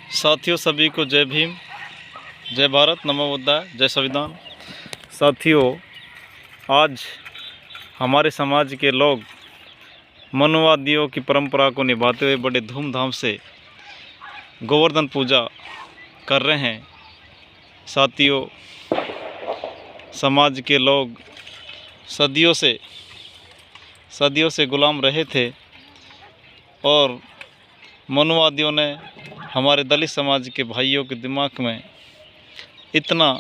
साथियों, सभी को जय भीम, जय भारत, नमो बुद्धाय, जय संविधान। साथियों, आज हमारे समाज के लोग मनुवादियों की परंपरा को निभाते हुए बड़े धूमधाम से गोवर्धन पूजा कर रहे हैं। साथियों, समाज के लोग सदियों से गुलाम रहे थे और मनुवादियों ने हमारे दलित समाज के भाइयों के दिमाग में इतना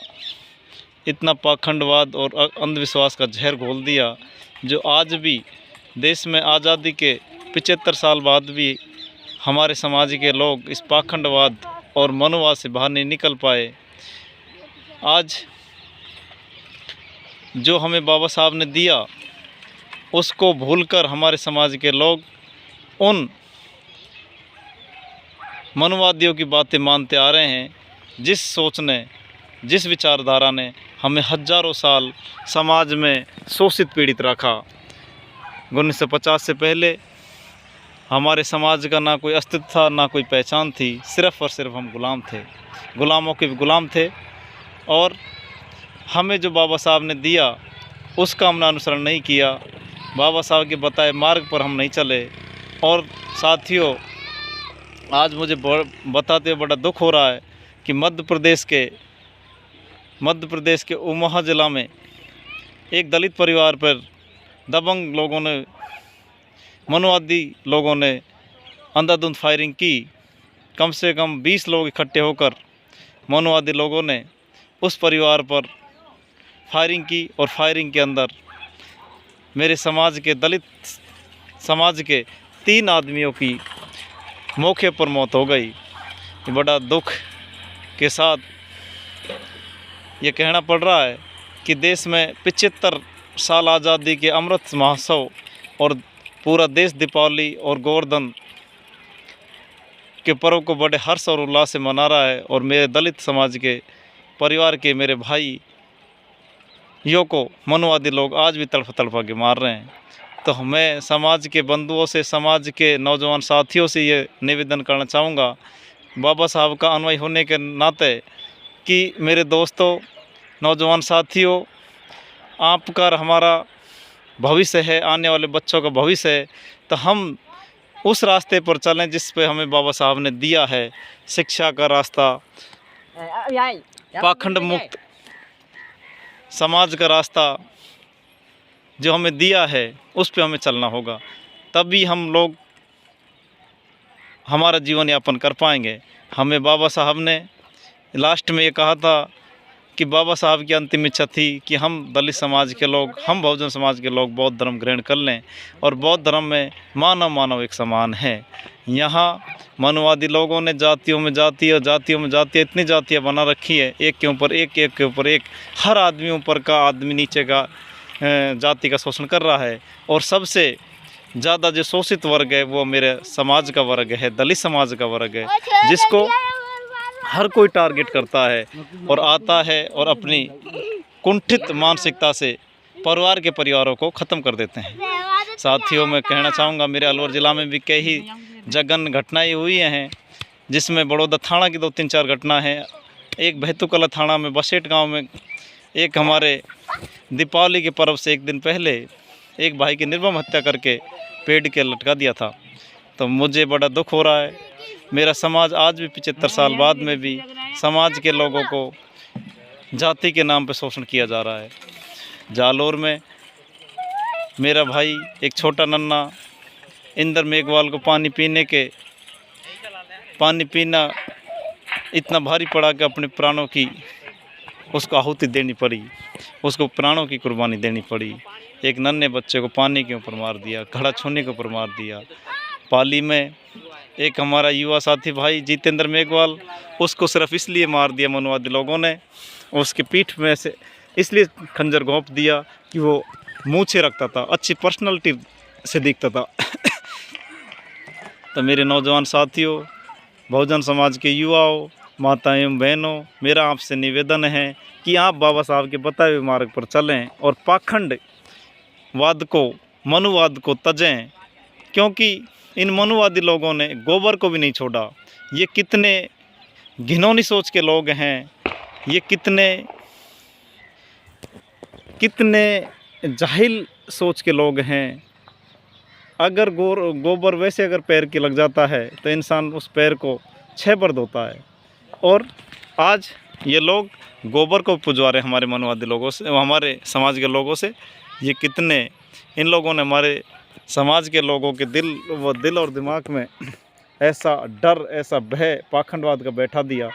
पाखंडवाद और अंधविश्वास का जहर घोल दिया, जो आज भी देश में आज़ादी के 75 साल बाद भी हमारे समाज के लोग इस पाखंडवाद और मनुवाद से बाहर नहीं निकल पाए। आज जो हमें बाबा साहब ने दिया, उसको भूलकर हमारे समाज के लोग उन मनुवादियों की बातें मानते आ रहे हैं, जिस सोच ने, जिस विचारधारा ने हमें हजारों साल समाज में शोषित पीड़ित रखा। 1950 से पहले हमारे समाज का ना कोई अस्तित्व था, ना कोई पहचान थी। सिर्फ़ और सिर्फ हम गुलाम थे, गुलामों के भी गुलाम थे। और हमें जो बाबा साहब ने दिया, उसका हमने अनुसरण नहीं किया। बाबा साहब के बताए मार्ग पर हम नहीं चले। और साथियों, आज मुझे बताते हुए बड़ा दुख हो रहा है कि मध्य प्रदेश के उमहा ज़िला में एक दलित परिवार पर दबंग लोगों ने, मनुवादी लोगों ने अंधाधुंध फायरिंग की। कम से कम 20 लोग इकट्ठे होकर मनुवादी लोगों ने उस परिवार पर फायरिंग की और फायरिंग के अंदर मेरे समाज के, दलित समाज के 3 आदमियों की मौके पर मौत हो गई। बड़ा दुख के साथ ये कहना पड़ रहा है कि देश में 75 साल आज़ादी के अमृत महोत्सव और पूरा देश दीपावली और गोवर्धन के पर्व को बड़े हर्ष और उल्लास से मना रहा है। और मेरे दलित समाज के परिवार के मेरे भाइयों को मनुवादी लोग आज भी तड़पा के मार रहे हैं। तो मैं समाज के बंधुओं से, समाज के नौजवान साथियों से ये निवेदन करना चाहूँगा, बाबा साहब का अनुयायी होने के नाते, कि मेरे दोस्तों, नौजवान साथियों, आपका हमारा भविष्य है, आने वाले बच्चों का भविष्य है। तो हम उस रास्ते पर चलें जिस पे हमें बाबा साहब ने दिया है, शिक्षा का रास्ता, पाखंड मुक्त समाज का रास्ता जो हमें दिया है, उस पे हमें चलना होगा। तभी हम लोग हमारा जीवन यापन कर पाएंगे। हमें बाबा साहब ने लास्ट में ये कहा था कि बाबा साहब की अंतिम इच्छा थी कि हम दलित समाज के लोग, हम बहुजन समाज के लोग बौद्ध धर्म ग्रहण कर लें। और बौद्ध धर्म में मानव एक समान है। यहाँ मनुवादी लोगों ने जातियों में जातियाँ, इतनी जातियाँ बना रखी है, एक के ऊपर एक, हर आदमी ऊपर का, आदमी नीचे का जाति का शोषण कर रहा है। और सबसे ज़्यादा जो शोषित वर्ग है वो मेरे समाज का वर्ग है, दलित समाज का वर्ग है, जिसको हर कोई टारगेट करता है और आता है और अपनी कुंठित मानसिकता से परिवारों को ख़त्म कर देते हैं। साथियों, मैं कहना चाहूँगा, मेरे अलवर ज़िला में भी कई जघन्य घटनाएँ हुई हैं, जिसमें बड़ौदा थाना की 2-3-4 घटना है। एक भैतुकला थाना में बसेट गाँव में एक हमारे दीपावली के पर्व से एक दिन पहले एक भाई की निर्मम हत्या करके पेड़ के लटका दिया था। तो मुझे बड़ा दुख हो रहा है। मेरा समाज आज भी 75 साल बाद में भी समाज के लोगों को जाति के नाम पर शोषण किया जा रहा है। जालोर में मेरा भाई, एक छोटा नन्ना इंदर मेघवाल को पानी पीना इतना भारी पड़ा कि अपने प्राणों की उसको आहुति देनी पड़ी, उसको प्राणों की कुर्बानी देनी पड़ी। एक नन्हे बच्चे को पानी के ऊपर मार दिया, घड़ा छूने के ऊपर मार दिया। पाली में एक हमारा युवा साथी भाई जितेंद्र मेघवाल, उसको सिर्फ इसलिए मार दिया मनुवादी लोगों ने, उसके पीठ में से इसलिए खंजर घोंप दिया कि वो मूछें रखता था, अच्छी पर्सनालिटी से दिखता था। तो मेरे नौजवान साथियों, बहुजन समाज के युवाओं, माताएं एवं बहनों, मेरा आपसे निवेदन है कि आप बाबा साहब के बताए हुए मार्ग पर चलें और पाखंडवाद को, मनुवाद को तजें। क्योंकि इन मनुवादी लोगों ने गोबर को भी नहीं छोड़ा। ये कितने घिनौनी सोच के लोग हैं, ये कितने कितने जाहिल सोच के लोग हैं। अगर गोबर वैसे अगर पैर की लग जाता है तो इंसान उस पैर को 6 बार धोता है, और आज ये लोग गोबर को पुजवा रहे हैं हमारे मनवादी लोगों से, हमारे समाज के लोगों से। ये कितने इन लोगों ने हमारे समाज के लोगों के दिल और दिमाग में ऐसा डर, ऐसा भय पाखंडवाद का बैठा दिया,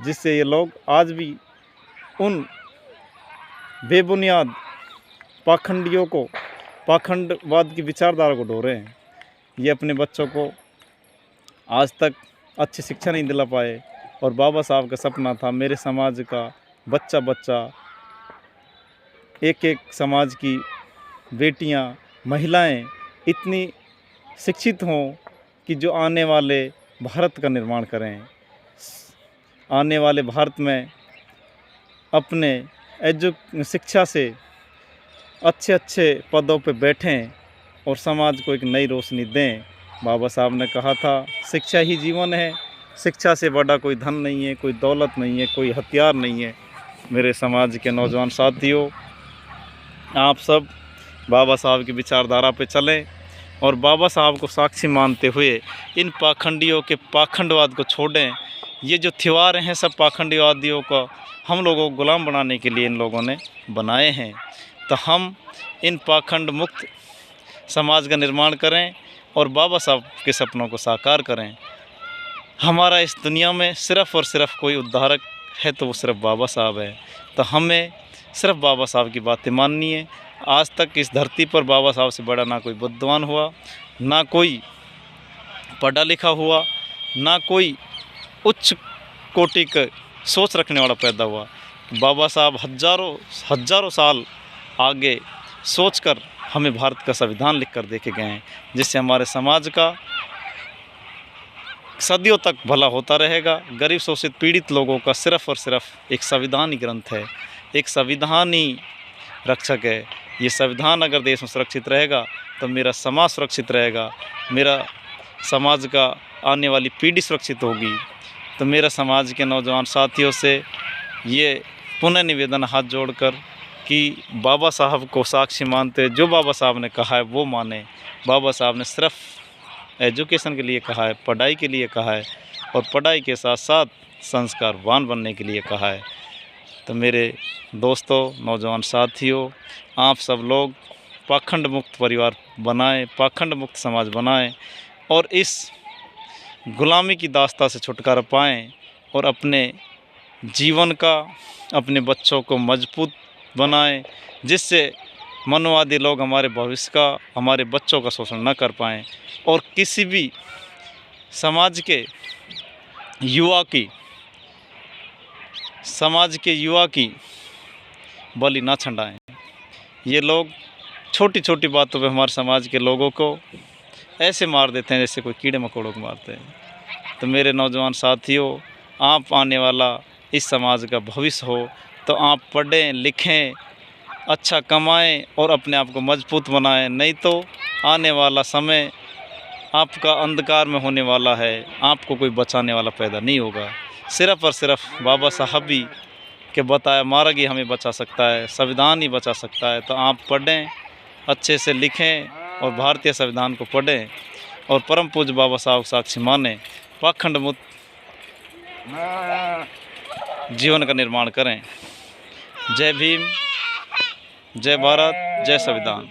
जिससे ये लोग आज भी उन बेबुनियाद पाखंडियों को, पाखंडवाद की विचारधारा को ढो रहे हैं। ये अपने बच्चों को आज तक अच्छी शिक्षा नहीं दिला पाए, और बाबा साहब का सपना था मेरे समाज का बच्चा बच्चा, एक एक समाज की बेटियां, महिलाएं इतनी शिक्षित हों कि जो आने वाले भारत का निर्माण करें, आने वाले भारत में अपने शिक्षा से अच्छे अच्छे पदों पे बैठें और समाज को एक नई रोशनी दें। बाबा साहब ने कहा था शिक्षा ही जीवन है, शिक्षा से बड़ा कोई धन नहीं है, कोई दौलत नहीं है, कोई हथियार नहीं है। मेरे समाज के नौजवान साथियों, आप सब बाबा साहब की विचारधारा पे चलें और बाबा साहब को साक्षी मानते हुए इन पाखंडियों के पाखंडवाद को छोड़ें। ये जो त्यौहार हैं सब पाखंडवादियों का हम लोगों को गुलाम बनाने के लिए इन लोगों ने बनाए हैं। तो हम इन पाखंड मुक्त समाज का निर्माण करें और बाबा साहब के सपनों को साकार करें। हमारा इस दुनिया में सिर्फ़ और सिर्फ कोई उद्धारक है तो वो सिर्फ बाबा साहब है। तो हमें सिर्फ बाबा साहब की बातें माननी है। आज तक इस धरती पर बाबा साहब से बड़ा ना कोई बुद्धिमान हुआ, ना कोई पढ़ा लिखा हुआ, ना कोई उच्च कोटि का सोच रखने वाला पैदा हुआ। बाबा साहब हजारों साल आगे सोचकर हमें भारत का संविधान लिख कर दे के गए हैं, जिससे हमारे समाज का सदियों तक भला होता रहेगा। गरीब शोषित पीड़ित लोगों का सिर्फ़ और सिर्फ एक संविधान ही ग्रंथ है, एक संविधान ही रक्षक है। ये संविधान अगर देश में सुरक्षित रहेगा तो मेरा समाज सुरक्षित रहेगा, मेरा समाज का आने वाली पीढ़ी सुरक्षित होगी। तो मेरा समाज के नौजवान साथियों से ये पुनः निवेदन हाथ जोड़कर कि बाबा साहब को साक्षी मानते, जो बाबा साहब ने कहा है वो माने। बाबा साहब ने सिर्फ एजुकेशन के लिए कहा है, पढ़ाई के लिए कहा है, और पढ़ाई के साथ साथ संस्कारवान बनने के लिए कहा है। तो मेरे दोस्तों, नौजवान साथियों, आप सब लोग पाखंड मुक्त परिवार बनाएं, पाखंड मुक्त समाज बनाएं और इस गुलामी की दास्ता से छुटकारा पाएं और अपने जीवन का, अपने बच्चों को मजबूत बनाएं, जिससे मनोवादी लोग हमारे भविष्य का, हमारे बच्चों का शोषण न कर पाएं और किसी भी समाज के युवा की बलि ना चढ़ाएं। ये लोग छोटी छोटी बातों पे हमारे समाज के लोगों को ऐसे मार देते हैं जैसे कोई कीड़े मकोड़ों को मारते हैं। तो मेरे नौजवान साथियों, आप आने वाला इस समाज का भविष्य हो, तो आप पढ़ें, लिखें, अच्छा कमाएं और अपने आप को मजबूत बनाएं। नहीं तो आने वाला समय आपका अंधकार में होने वाला है, आपको कोई बचाने वाला पैदा नहीं होगा। सिर्फ़ और सिर्फ बाबा साहब ही के बताया मार्ग ही हमें बचा सकता है, संविधान ही बचा सकता है। तो आप पढ़ें, अच्छे से लिखें और भारतीय संविधान को पढ़ें और परम पूज्य बाबा साहब साक्षी माने, पाखंड मुक्त जीवन का निर्माण करें। जय भीम, जय भारत, जय संविधान।